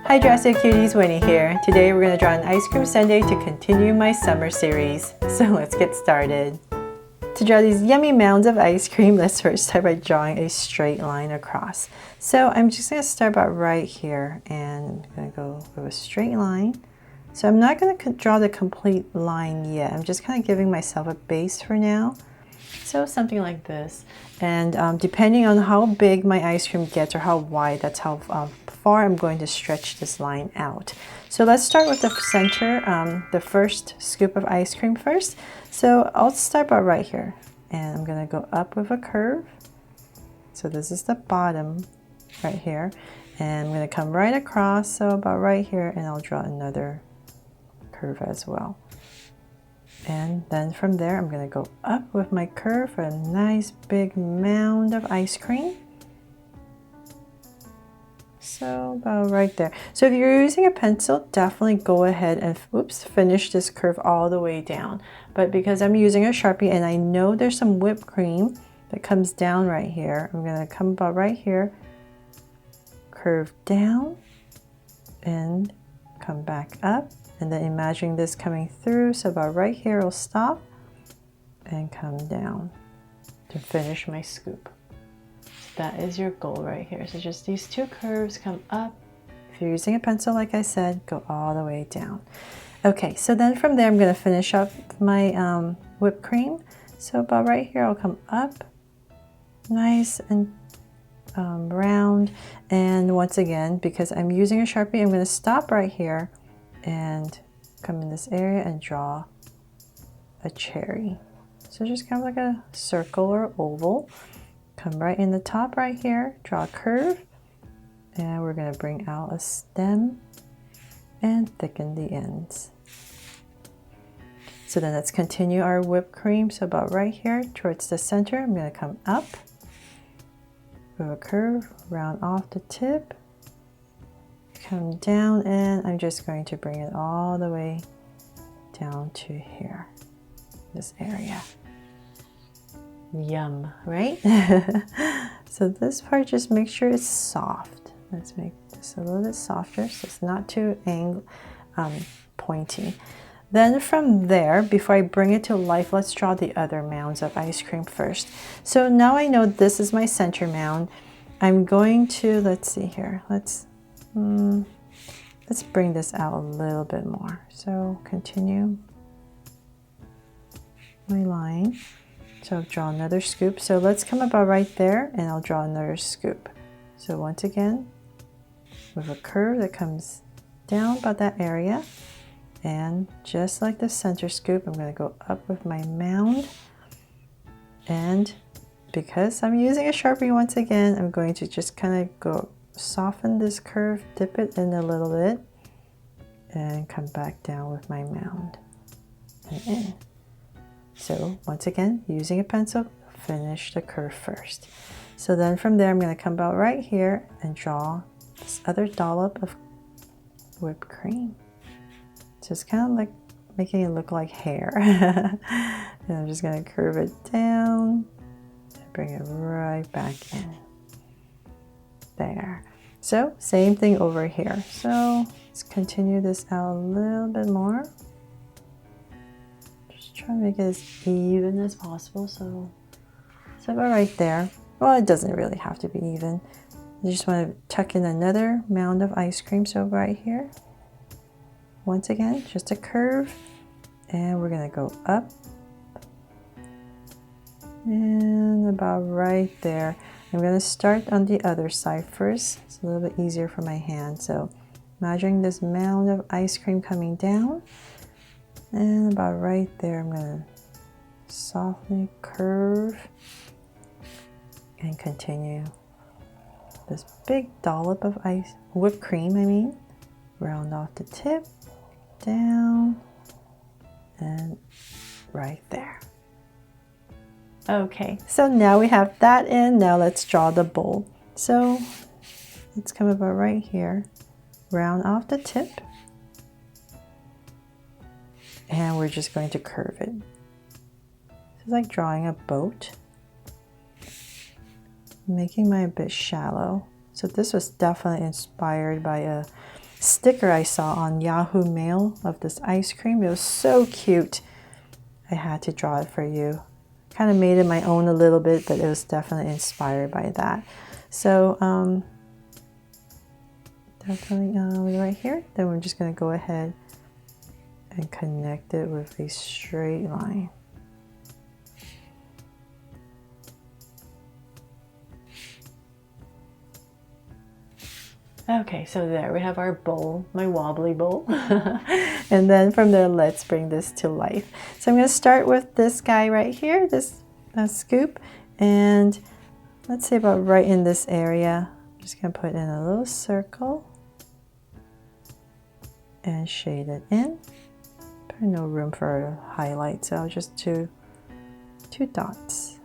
Hi Drastic Cuties, Winnie here. Today we're going to draw an ice cream sundae to continue my summer series. So let's get started. To draw these yummy mounds of ice cream, let's first start by drawing a straight line across. So I'm just going to start about right here and I'm going to go with a straight line. So I'm not going to draw the complete line yet. I'm just kind of giving myself a base for now. So something like this. And depending on how big my ice cream gets or how wide, that's how far I'm going to stretch this line out. So let's start with the center, the first scoop of ice cream first. So I'll start about right here and I'm going to go up with a curve. So this is the bottom right here and I'm going to come right across, so about right here, and I'll draw another curve as well. And then from there I'm going to go up with my curve for a nice big mound of ice cream. So about right there. So if you're using a pencil, definitely go ahead and finish this curve all the way down. But because I'm using a Sharpie and I know there's some whipped cream that comes down right here, I'm going to come about right here, curve down and come back up, and then imagining this coming through. So about right here I'll stop and come down to finish my scoop. That is your goal right here. So just these two curves, come up. If you're using a pencil, like I said, go all the way down. Okay, so then from there, I'm going to finish up my whipped cream. So about right here, I'll come up, nice and round. And once again, because I'm using a Sharpie, I'm going to stop right here and come in this area and draw a cherry. So just kind of like a circle or oval. Come right in the top right here, draw a curve, and we're going to bring out a stem and thicken the ends. So then let's continue our whipped cream. So about right here towards the center, I'm going to come up with a curve, round off the tip, come down, and I'm just going to bring it all the way down to here, this area. Yum, right? So this part, just make sure it's soft. Let's make this a little bit softer so it's not too pointy. Then from there, before I bring it to life, let's draw the other mounds of ice cream first. So now I know this is my center mound. I'm going to, let's see here, let's bring this out a little bit more. So continue my line. So draw another scoop. So let's come about right there and I'll draw another scoop. So once again, with a curve that comes down about that area. And just like the center scoop, I'm going to go up with my mound. And because I'm using a Sharpie once again, I'm going to just kind of go soften this curve, dip it in a little bit, and come back down with my mound and in. So once again, using a pencil, finish the curve first. So then from there, I'm going to come about right here and draw this other dollop of whipped cream. So it's kind of like making it look like hair. And I'm just going to curve it down and bring it right back in. There. So same thing over here. So let's continue this out a little bit more. Try to make it as even as possible. So about right there. Well, it doesn't really have to be even. You just want to tuck in another mound of ice cream. So right here, once again, just a curve, and we're going to go up and about right there. I'm going to start on the other side first. It's a little bit easier for my hand. So imagining this mound of ice cream coming down. And about right there, I'm going to softly curve and continue this big dollop of whipped cream, round off the tip, down, and right there. Okay, so now we have that in. Now let's draw the bowl. So let's come about right here, round off the tip. And we're just going to curve it. It's like drawing a boat. Making mine a bit shallow. So this was definitely inspired by a sticker I saw on Yahoo Mail of this ice cream. It was so cute. I had to draw it for you. Kind of made it my own a little bit, but it was definitely inspired by that. So definitely right here. Then we're just going to go ahead and connect it with a straight line. Okay, so there we have our bowl, my wobbly bowl. And then from there, let's bring this to life. So I'm going to start with this guy right here, this scoop. And let's say about right in this area. I'm just going to put in a little circle and shade it in. There's no room for a highlight, so I'll just do two dots.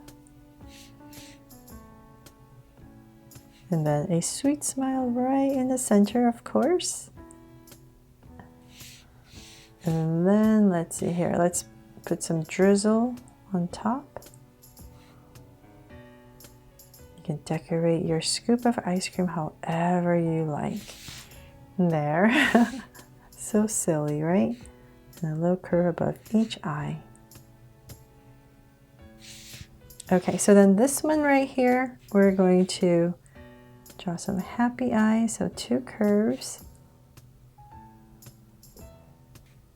And then a sweet smile right in the center, of course. And then let's see here, let's put some drizzle on top. You can decorate your scoop of ice cream however you like. There. So silly, right? And a little curve above each eye. Okay, so then this one right here, we're going to draw some happy eyes, so two curves.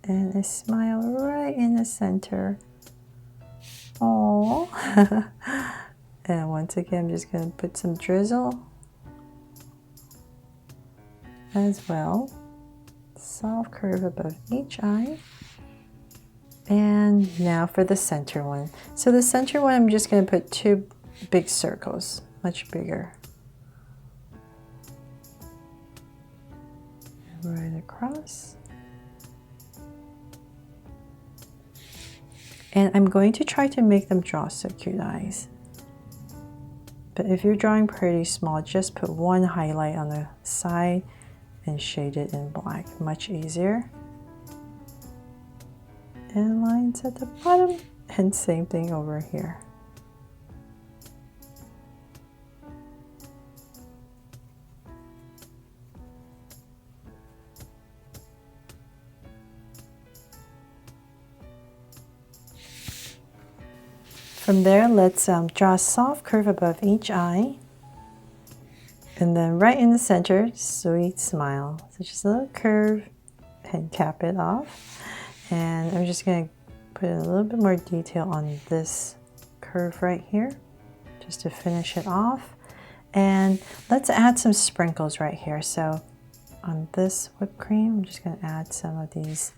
And a smile right in the center. Aww. And once again, I'm just going to put some drizzle as well. Soft curve above each eye. And now for the center one. So the center one, I'm just going to put two big circles, much bigger. Right across. And I'm going to try to make them draw so cute eyes. But if you're drawing pretty small, just put one highlight on the side and shade it in black. Much easier. And lines at the bottom, and same thing over here. From there, let's draw a soft curve above each eye. And then right in the center, sweet smile. So just a little curve and cap it off. And I'm just going to put in a little bit more detail on this curve right here, just to finish it off. And let's add some sprinkles right here. So on this whipped cream, I'm just going to add some of these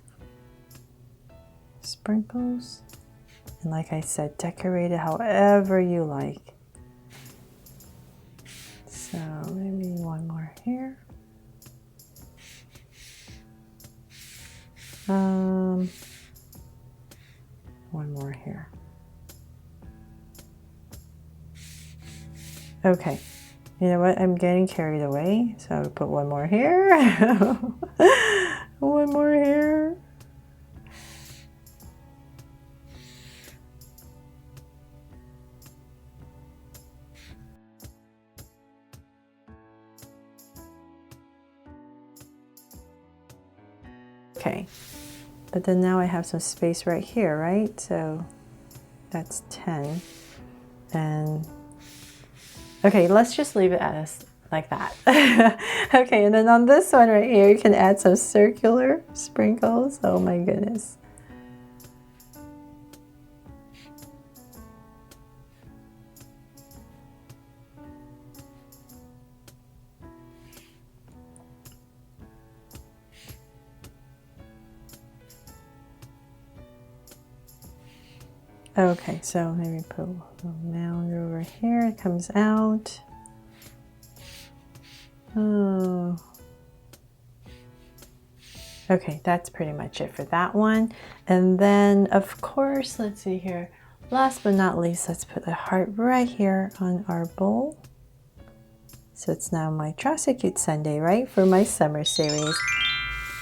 sprinkles. And like I said, decorate it however you like. So maybe one more here. One more here. Okay, you know what? I'm getting carried away, so I'll put one more here. One more here. Okay, but then now I have some space right here, right? So that's 10. And okay, let's just leave it as like that. Okay, and then on this one right here, you can add some circular sprinkles. Oh my goodness. Okay, so maybe put a little mound over here. It comes out. Oh. Okay, that's pretty much it for that one. And then, of course, let's see here. Last but not least, let's put a heart right here on our bowl. So it's now my Try So Cute Sundae, right? For my summer series.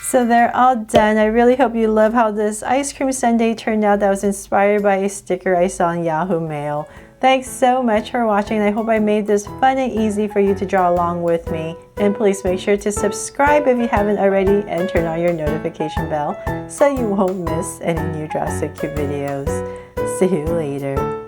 So they're all done. I really hope you love how this ice cream sundae turned out. That was inspired by a sticker I saw on Yahoo Mail. Thanks so much for watching. I hope I made this fun and easy for you to draw along with me. And please make sure to subscribe if you haven't already and turn on your notification bell so you won't miss any new Draw Stick Cute videos. See you later.